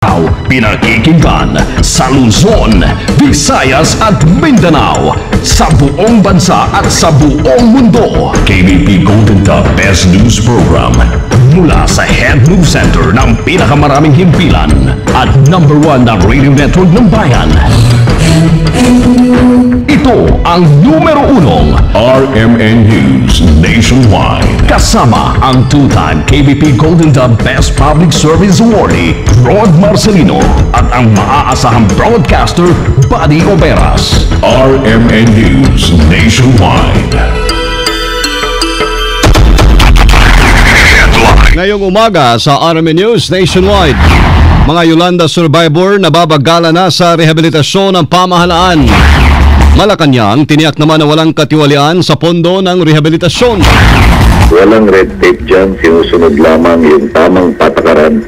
Davao, pinakikinggan sa Luzon, Visayas at Mindanao, sa buong bansa at sa buong mundo. KBP Golden Dove Best News Program mula sa Head News Center ng pinakamaraming himpilan at #1 na radio network ng bayan. Ito ang numero 1 RMN News Nationwide. Kasama ang two-time KBP Golden Dove Best Public Service Awardee Rod Marcelino at ang maaasahang broadcaster Buddy Oberas. RMN News Nationwide. Ngayong umaga sa RMN News Nationwide, mga Yolanda survivor nababagala na sa rehabilitasyon ng pamahalaan. Malacanang tiniyak naman na walang katiwalian sa pondo ng rehabilitasyon. Walang red tape dyan, sinusunod lamang yung tamang patakaran.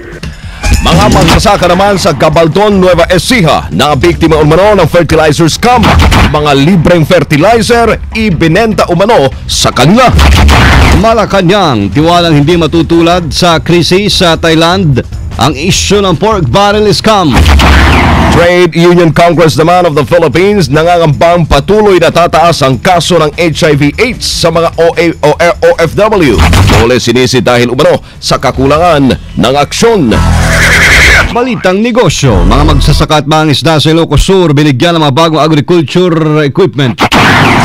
Mga magsasaka naman sa Gabaldon, Nueva Ecija na biktima umano ng fertilizer scam. Mga libreng fertilizer ibinenta umano sa kanila. Malacanang tiwalang hindi matutulad sa krisis sa Thailand ang isyu ng pork barrel scam. Trade Union Congress naman of the Philippines nangangambang patuloy na tataas ang kaso ng HIV/AIDS sa mga OFW. Muli sinisi dahil umano sa kakulangan ng aksyon. Balitang negosyo, mga magsasaka at mga isda sa Ilocos Sur binigyan ng mga bagong agriculture equipment.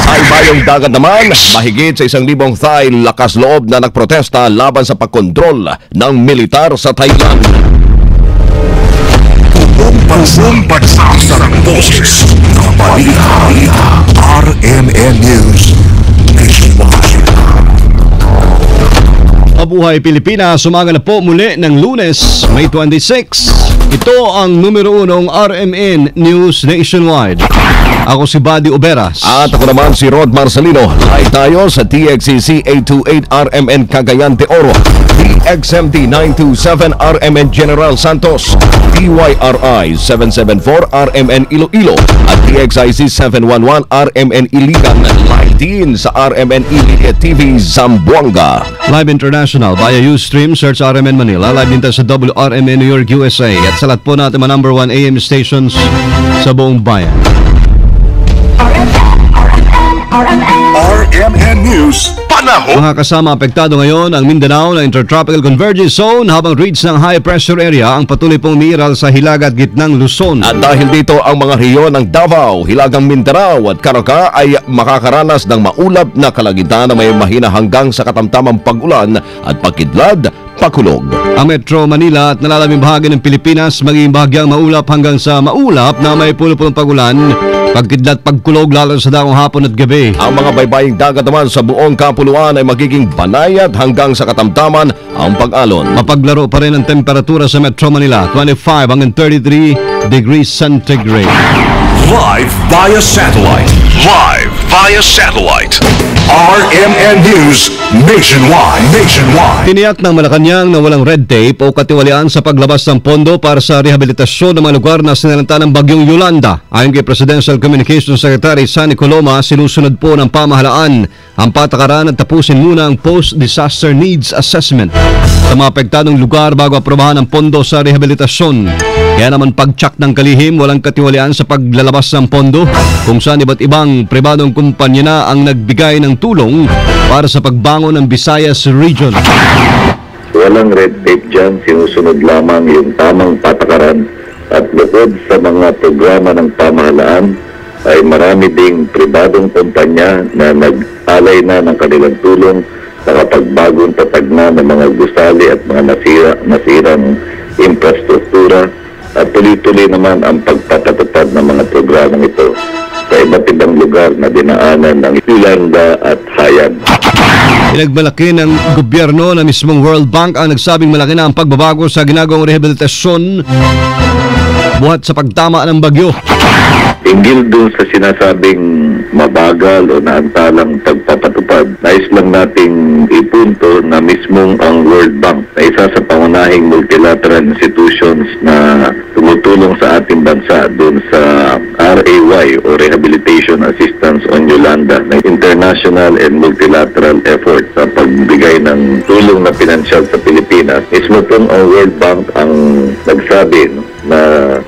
Sa ibayong dagat naman, mahigit sa 1,000 Thai lakas loob na nagprotesta laban sa pagkontrol ng militar sa Thailand. Buong pagsasarang boses ng balita. RMN News Nationwide. Mabuhay Pilipinas, umaga na po muli ng Lunes, May 26. Ito ang numero 1 RMN News Nationwide. Ako si Buddy Oberas. At ako naman si Rod Marcelino. Live tayo sa TXCC 828 RMN Cagayan de Oro, TXMT 927 RMN General Santos, PYRI 774 RMN Iloilo at TXIC 711 RMN Iligan. Live din sa RMN Iligan TV Zamboanga. Live International via Ustream, search RMN Manila. Live din tayo sa WRMN New York, USA. At sa lahat po natin mga #1 AM stations sa buong bayan. RMN News Panahon. Mga kasama, apektado ngayon ang Mindanao na Intertropical Convergence Zone habang reach ng high pressure area ang patuloy pong umiiral sa hilagat gitnang Luzon. At dahil dito ang mga rehiyon ng Davao, Hilagang Mindanao at Caraga ay makakaranas ng maulap na kalagitnaan na may mahina hanggang sa katamtamang pag-ulan at pagkidlad, pakulog. Ang Metro Manila at nalalabing bahagi ng Pilipinas magiging bahagyang maulap hanggang sa maulap na may pulupulong pag-ulan, pagkidlat, pagkulog lalo sa dakong hapon at gabi. Ang mga baybaying dagat naman sa buong kapuluan ay magiging banayad hanggang sa katamtaman ang pag-alon. Mapaglaro pa rin ang temperatura sa Metro Manila, 25 hanggang 33 degrees centigrade. Live via satellite. RMN News Nationwide. Tiniyak ng Malacanang na walang red tape o katiwalian sa paglabas ng pondo para sa rehabilitasyon ng mga lugar na sinalanta ng bagyong Yolanda. Ayon kay Presidential Communications Secretary Sunny Coloma, sinusunod po ng pamahalaan ang patakaran at tapusin muna ang Post-Disaster Needs Assessment sa mga apektadong lugar bago aprobahan ang pondo sa rehabilitasyon. Kaya naman pag-check ng kalihim, walang katiwalian sa paglalabas ng pondo kung saan iba't ibang pribadong kumpanya na ang nagbigay ng tulong para sa pagbangon ng Visayas Region. Walang red tape dyan, sinusunod lamang yung tamang patakaran at bukod sa mga programa ng pamahalaan ay marami ding pribadong kumpanya na nag-alay na ng kanilang tulong sa kapagbagong tatag na ng mga gusali at mga nasirang infrastruktura at tuloy-tuloy naman ang pagpapatupad ng mga programang ito sa iba't ibang lugar na dinaanan ng Yolanda at Hayag. Pinagmalaki ng gobyerno na mismong World Bank ang nagsabing malaki na ang pagbabago sa ginagawang rehabilitasyon buhat sa pagtama ng bagyo. Hinggil doon sa sinasabing mabagal o naantalang pagpapatupad, nais lang nating ipunto na mismong ang World Bank na isa sa pangunahing multilateral institutions na tumutulong sa ating bansa doon sa RAY o Rehabilitation Assistance on Yolanda, na international and multilateral effort sa magbigay ng tulong na pinansyal sa Pilipinas. Mismo pong ang World Bank ang nagsabi na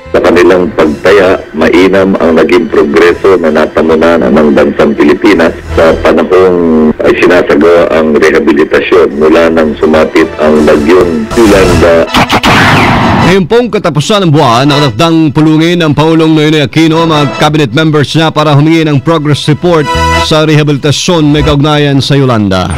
sa kanilang pagtaya, mainam ang naging progreso na natamunan ng bansang Pilipinas sa panahong ay sinasagawa ang rehabilitasyon mula nang sumapit ang bagyong Yolanda. Ngayon pong katapusan ng buwan, nakatakdang pulungin ng Pangulong Noynoy Aquino ang mga cabinet members niya para humingi ng progress report sa rehabilitasyon may kaugnayan sa Yolanda.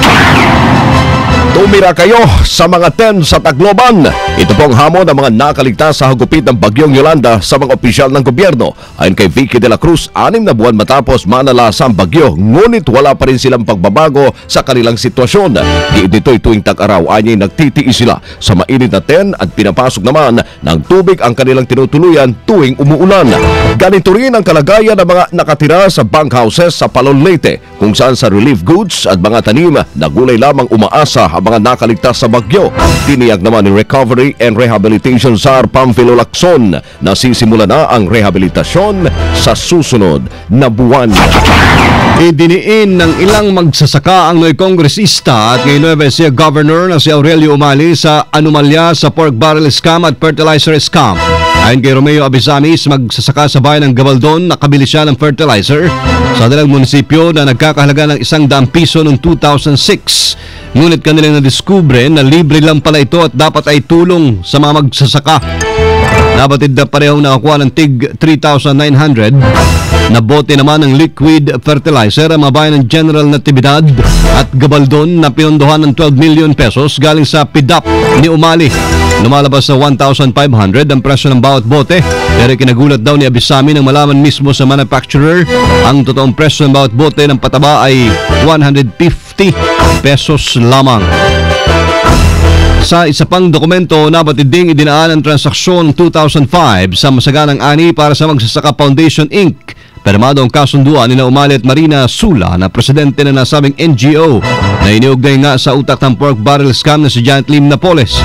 Tumira kayo sa mga 10 sa Tacloban. Ito pong hamon ng mga nakaligtas sa hagupit ng bagyong Yolanda sa mga opisyal ng gobyerno. Ayon kay Vicky de la Cruz, 6 na buwan matapos manalasa ang bagyo, ngunit wala pa rin silang pagbabago sa kanilang sitwasyon. Diit nito'y tuwing tag-araw, anya'y nagtitiis sila sa mainit na 10 at pinapasok naman ng tubig ang kanilang tinutuluyan tuwing umuulan. Ganito rin ang kalagayan ng mga nakatira sa bunkhouses sa Palon Leyte, kung saan sa relief goods at mga tanim na gulay lamang umaasa ang mga nakaligtas sa bagyo. Tiniyak naman ni Recovery and Rehabilitation Czar Pamphilo Lacson na sisimula na ang rehabilitasyon sa susunod na buwan. Idiniin ng ilang magsasaka ang Noy Kongresista at ngayon Nueva Ecija Governor na si Aurelio Umali sa anomalya sa pork barrel scam at fertilizer scam. Ayon kay Romeo Abizamis, magsasaka sa bayan ng Gabaldon, nakabili siya ng fertilizer sa dalang munisipyo na nagkakahalaga ng 100 piso noong 2006. Ngunit kanilang nadiskubre na libre lang pala ito at dapat ay tulong sa mga magsasaka. Nabatid na parehong nakakuha ng tig 3,900 na bote naman ng liquid fertilizer ang mga bayan ng General Natividad at Gabaldon na pinondohan ng 12 million pesos galing sa PIDAP ni Umali. Lumalabas na 1,500 ang presyo ng bawat bote, pero kinagulat daw ni Abisami nang malaman mismo sa manufacturer ang totoong presyo ng bawat bote ng pataba ay 150 pesos lamang. Sa isa pang dokumento, nabatid ding idinaan ang transaksyon 2005 sa Masaganang Ani para sa Magsasaka Foundation Inc. Permado ang kasunduan nila Umali at Marina Sula na presidente na nasabing NGO na iniugnay nga sa utak ng pork barrel scam na si Janet Lim Napoles.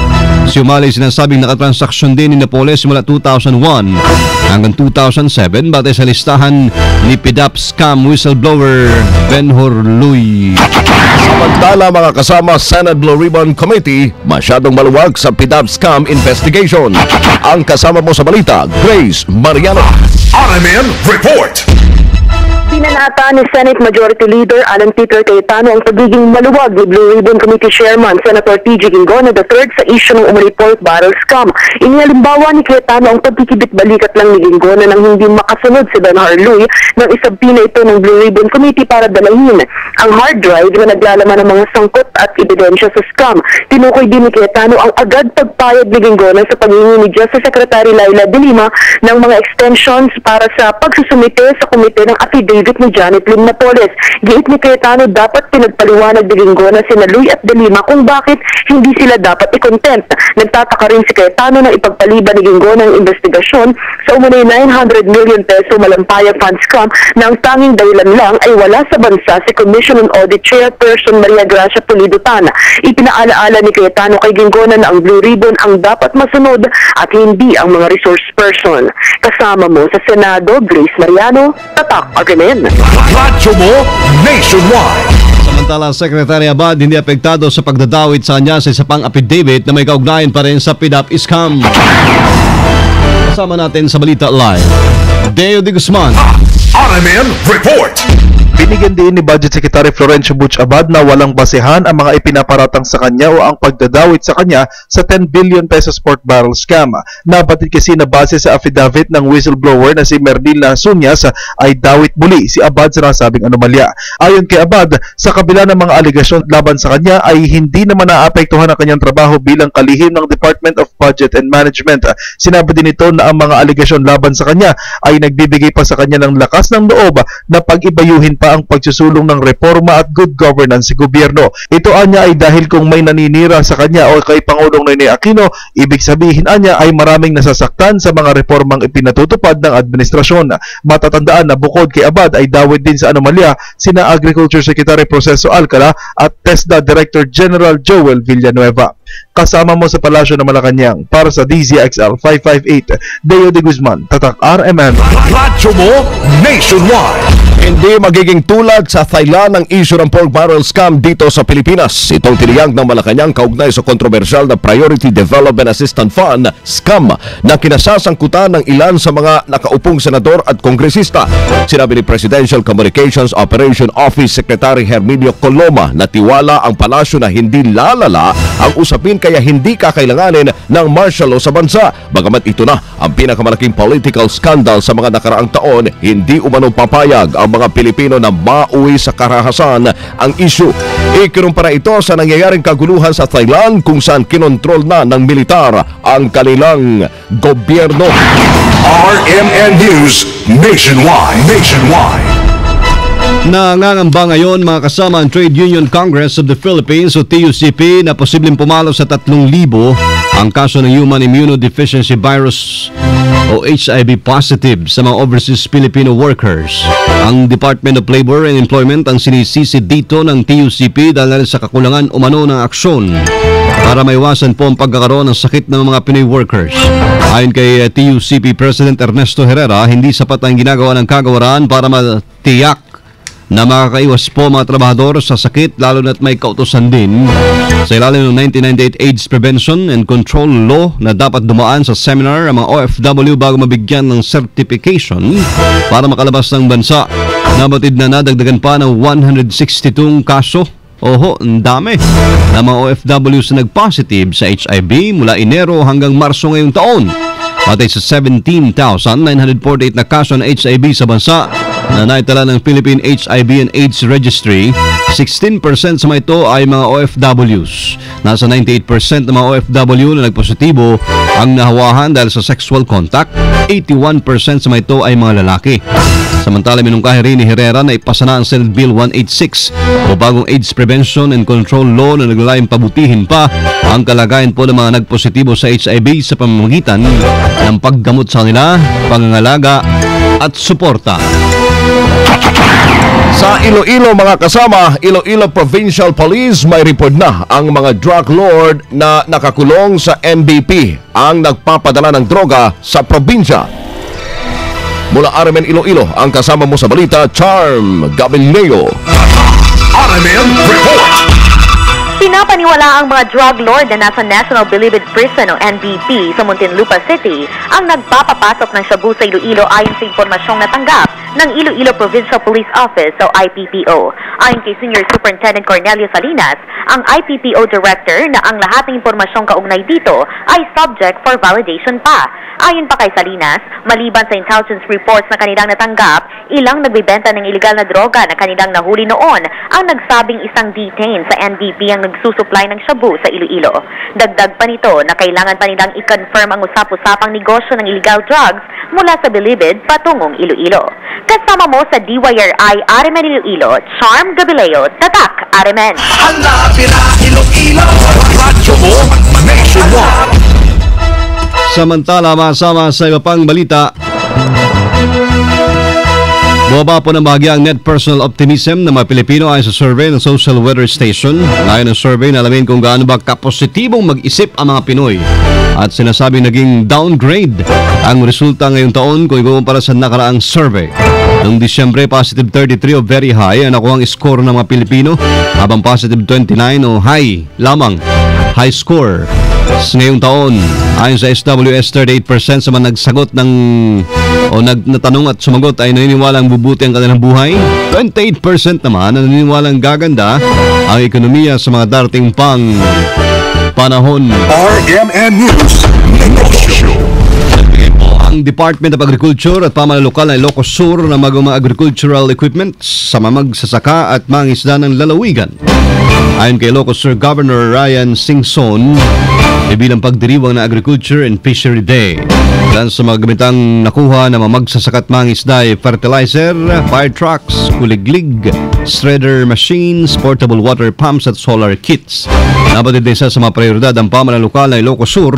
Si Umali sinasabing nakatransaksyon din ni Napoles mula 2001 hanggang 2007 batay sa listahan ni PIDAP scam whistleblower Ben Horluy. Samantala mga kasama Senate Blue Ribbon Committee, masyadong maluwag sa PIDAP scam investigation. Ang kasama mo sa balita, Grace Mariano. RMN Report. Pinanata ni Senate Majority Leader Alan Peter Cayetano ang pagiging maluwag ni Blue Ribbon Committee Chairman Senator T.G. Gingono III sa isyu ng umano'y pork barrel scam. Inihalimbawa ni Cayetano ang pagkikibit-balikat lang ni Gingono nang hindi makasunod si Ben Harluy nang isabina ito ng Blue Ribbon Committee para dalahin ang hard drive na naglalaman ng mga sangkot at ebidensya sa scam. Tinukoy din ni Cayetano ang agad pagpayag ni Gingono sa paghingi ni Justice Secretary Laila De Lima ng mga extensions para sa pagsusumite sa komite ng affidavit ni Janet Lim Napoles. Giit ni Cayetano, dapat pinagpaliwanag ni Gingono sina Luy at De Lima kung bakit hindi sila dapat i-content. Nagtataka rin si Cayetano na ipagpaliban ni Gingono ang investigasyon sa umano'y 900 million peso malampaya fund scam na ang tanging dahilan lang ay wala sa bansa si Commission on Audit Chairperson Maria Gracia Pulido Tan. Ipinaalaala ni Cayetano kay Gingono na ang Blue Ribbon ang dapat masunod at hindi ang mga resource person. Kasama mo sa Senado, Grace Mariano, Tatak Argument. Radyo mo nationwide. Samantala, Secretary Abad hindi apektado sa pagdadawit sa kanya sa isa pang affidavit na may kaugnayan pa rin sa PIDAP scam. Kasama natin sa Balita Live, Deo de Guzman. RMN Report. Binigyan din ni Budget Secretary Florencio Butch Abad na walang basehan ang mga ipinaparatang sa kanya o ang pagdadawit sa kanya sa 10 billion pesos pork barrel scam. Nabatid kasi na base sa affidavit ng whistleblower na si Merdila Sunyas ay dawit muli si Abad sa nasabing anomalya. Ayon kay Abad, sa kabila ng mga aligasyon laban sa kanya ay hindi naman naapektuhan ang kanyang trabaho bilang kalihim ng Department of Budget and Management. Sinabi din ito na ang mga aligasyon laban sa kanya ay nagbibigay pa sa kanya ng lakas ng loob na pag-ibayuhin pa ang pagsusulong ng reforma at good governance sa gobyerno. Ito anya ay dahil kung may naninira sa kanya o kay Pangulong Noynoy Aquino, ibig sabihin anya ay maraming nasasaktan sa mga reformang ipinatutupad ng administrasyon. Matatandaan na bukod kay Abad ay dawit din sa anomalya sina Agriculture Secretary Proceso Alcala at TESDA Director General Joel Villanueva. Kasama mo sa Palasyo ng Malacanang para sa DZXL 558, Deo de Guzman, Tatak RMN. Radyo mo nationwide. Hindi magiging tulad sa Thailand ang issue ng pork barrel scam dito sa Pilipinas. Itong tiniyag ng Malacanang kaugnay sa kontrobersyal na Priority Development Assistance Fund scam na kinasasangkutan ng ilan sa mga nakaupong senador at kongresista. Sinabi ni Presidential Communications Operation Office Secretary Herminio Coloma na tiwala ang palasyo na hindi lalala ang usapin kaya hindi kakailanganin ng martial law sa bansa. Bagamat ito na ang pinakamalaking political scandal sa mga nakaraang taon, hindi umano papayag ang mga Pilipino na mauwi sa karahasan ang issue. Ikinumpara ito sa nangyayaring kaguluhan sa Thailand kung saan kinontrol na ng militar ang kanilang gobyerno. RMN News Nationwide. Nangangamba ngayon mga kasama ang Trade Union Congress of the Philippines o TUCP na posibleng pumalo sa 3,000 ang kaso ng Human Immunodeficiency Virus o HIV positive sa mga overseas Filipino workers. Ang Department of Labor and Employment ang sinisisi dito ng TUCP dahil sa kakulangan umano ng aksyon para maiwasan po ang pagkakaroon ng sakit ng mga Pinoy workers. Ayon kay TUCP President Ernesto Herrera, hindi sapat ang ginagawa ng kagawaran para matiyak na makakaiwas po mga trabahador sa sakit lalo na't may kautusan din sa ilalim ng 1998 AIDS Prevention and Control Law na dapat dumaan sa seminar ang mga OFW bago mabigyan ng certification para makalabas ng bansa. Nabatid na nadagdagan pa ng 162 kaso. Oho, ang dami na mga OFWs na nag-positive sa HIV mula Enero hanggang Marso ngayong taon. Patay sa 17,948 na kaso ng HIV sa bansa na naitala ng Philippine HIV and AIDS Registry, 16% sa mga ito ay mga OFWs. Nasa 98% ng mga OFW na nagpositibo ang nahawahan dahil sa sexual contact, 81% sa mga ito ay mga lalaki. Samantala, minungkahi rin ni Herrera na ipasa na ang Senate Bill 186 o bagong AIDS Prevention and Control Law na naglalayong pabutihin pa ang kalagayan po ng mga nagpositibo sa HIV sa pamamagitan ng paggamot sa kanila, pangangalaga at suporta. Sa Iloilo mga kasama, Iloilo Provincial Police may report na ang mga drug lord na nakakulong sa NBP ang nagpapadala ng droga sa probinsya. Mula RMN Iloilo, ang kasama mo sa balita, Charm Gabileo. RMN Report. Pinapaniwala ang mga drug lord na nasa National Bilibid Prison o NBP sa Muntinlupa City ang nagpapapasok ng shabu sa Iloilo ayon sa impormasyong natanggap ng Iloilo Provincial Police Office o IPPO. Ayon kay Senior Superintendent Cornelio Salinas, ang IPPO Director na ang lahat ng impormasyong kaugnay dito ay subject for validation pa. Ayon pa kay Salinas, maliban sa intelligence reports na kanilang natanggap, ilang nagbibenta ng ilegal na droga na kanilang nahuli noon ang nagsabing isang detained sa NBP ang nagsusupply ng shabu sa Iloilo. Dagdag pa nito na kailangan pa nilang i-confirm ang usap-usapang negosyo ng illegal drugs mula sa Bilibid patungong Iloilo. Kasama mo sa DYRI RMN Iloilo, Charm Gabileo, Tatak RMN. Hanapin na Iloilo. Radyo mo Nationwide. Samantala, masama sa iba pang balita, bumaba po ng bahagya ang net personal optimism ng mga Pilipino ayon sa survey ng Social Weather Station. Ayon ng survey na alamin kung gaano ba kapositibong mag-isip ang mga Pinoy at sinasabing naging downgrade ang resulta ngayong taon kung ikukumpara sa nakaraang survey. Noong Disyembre, positive 33 o very high ang nakuha ang score ng mga Pilipino, habang positive 29 o high lamang, high score. Ngayong taon, ayon sa SWS, 38% sa mga nagsagot natanong at sumagot ay naniniwalang bubuti ang kanilang buhay. 28% naman na naniniwalang gaganda ang ekonomiya sa mga darating pang panahon. RMN News Negosyo. Ang Department of Agriculture at Pamalalukal ng Ilocos Sur na mga agricultural equipment sa mamagsasaka at mangisda ng lalawigan. Ayon kay Ilocos Sur Governor Ryan Singson, bilang pagdiriwang na Agriculture and Fishery Day. Dahil sa mga gamitang nakuha na mamagsasaka at mangisda ay fertilizer, fire trucks, kuliglig, shredder machines, portable water pumps at solar kits. Nabatid din sa mga prioridad ang pamalalukal ng Ilocos Sur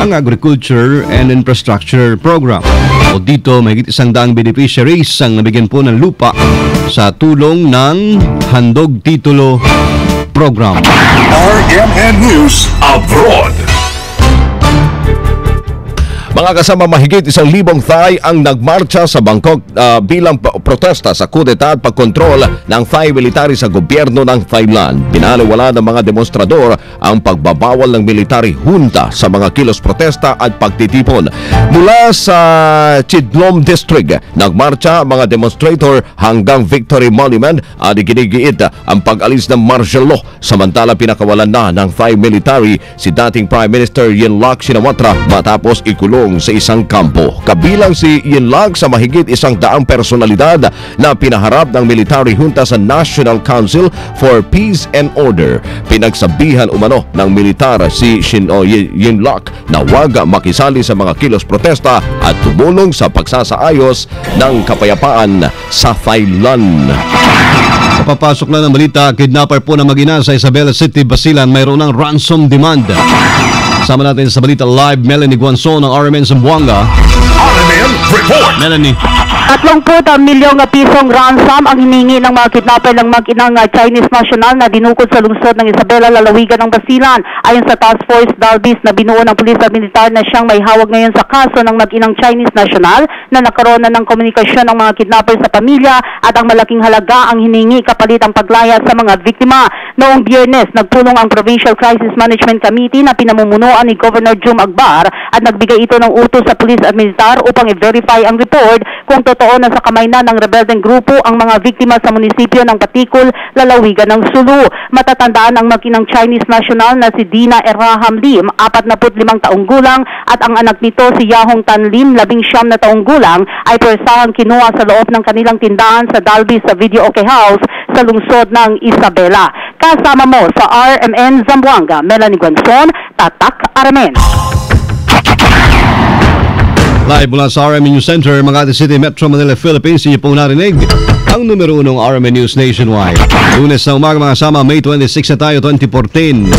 ang Agriculture and Infrastructure Program. O dito, mahigit 100 beneficiaries ang nabigyan po ng lupa sa tulong ng Handog Titulo Program. RMN News Abroad. Mga kasama, mahigit 1,000 Thai ang nagmarcha sa Bangkok bilang protesta sa kudeta at pagkontrol ng Thai military sa gobyerno ng Thailand. Binaliwala ng mga demonstrador ang pagbabawal ng military junta sa mga kilos protesta at pagtitipon. Mula sa Chidlom District, nagmarcha mga demonstrator hanggang Victory Monument at iginigiit ang pag-alis ng martial law. Samantala, pinakawalan na ng Thai military si dating Prime Minister Yingluck Shinawatra matapos ikulong sa isang kampo. Kabilang si Yingluck sa mahigit 100 personalidad na pinaharap ng military junta sa National Council for Peace and Order. Pinagsabihan umano ng militar si Yingluck na huwag makisali sa mga kilos protesta at tumulong sa pagsasaayos ng kapayapaan sa Thailand. Papasok na ng balita, kidnapper po na mag-ina sa Isabela City, Basilan, mayroon ng ransom demand. Sama natin sa balita live, Melanie Guanzon ng RMN Zamboanga. RMN Report. Melanie. 30 milyong pisong ransom ang hiningi ng mga kidnapper ng mag-inang Chinese national na dinukot sa lungsod ng Isabela, lalawigan ng Basilan. Ayon sa Task Force Dalbis na binuo ng pulis at militar na siyang may hawag ngayon sa kaso ng mag-inang Chinese national na nagkaroon na ng komunikasyon ng mga kidnapper sa pamilya at ang malaking halaga ang hiningi kapalit ang paglaya sa mga biktima. Noong Biyernes, nagpulong ang Provincial Crisis Management Committee na pinamumunuan ni Governor Jum Akbar at nagbigay ito ng utos sa pulis at militar upang i-verify ang report kung totoo na sa kamay na ng rebeldeng grupo ang mga biktima sa munisipyo ng Patikul, lalawigan ng Sulu. Matatandaan ang makinang Chinese national na si Dina Erraham Lim, 45 taong gulang, at ang anak nito si Yahong Tan Lim, 19 na taong gulang, ay persahang kinuha sa loob ng kanilang tindahan sa Dalby sa Video OK House sa lungsod ng Isabela. Kasama mo sa RMN Zamboanga, Melanie Guanzon, Tatak RMN. Live mula sa RMN News Center, Makati City, Metro Manila, Philippines. Inyo pong narinig ang numero 1 RMN News Nationwide. Lunes na umaga mga kasama, May 26 na tayo, 2014.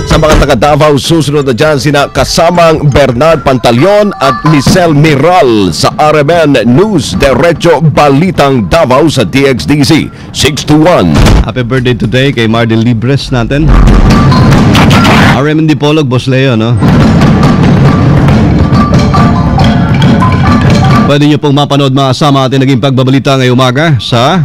Sa mga taga Davao, susunod na dyan sina kasamang Bernard Pantaleon at Michelle Miral sa RMN News Derecho Balitang Davao sa DXDC 621. Happy birthday today kay Mardel Libres natin. RMN Dipolog, Boss Leo, no? Pwede nyo pong mapanood mga kasama ating naging pagbabalita ngayong umaga sa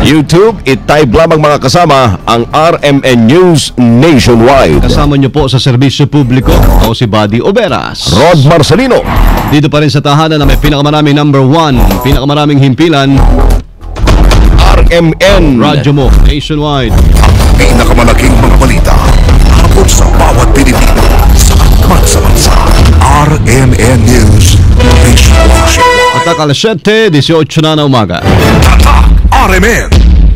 YouTube. I-type lamang mga kasama ang RMN News Nationwide. Kasama nyo po sa serbisyo publiko. Ako si Buddy Oberas. Rod Marcelino. Dito pa rin sa tahanan na may pinakamaraming number 1, pinakamaraming himpilan, RMN radyo mo nationwide. Pinakamalaking mga balita habang sa bawat Pilipino sa akmat sa bansa. RMN News Nationwide. At alas 7:18 na umaga. Tatak RMN.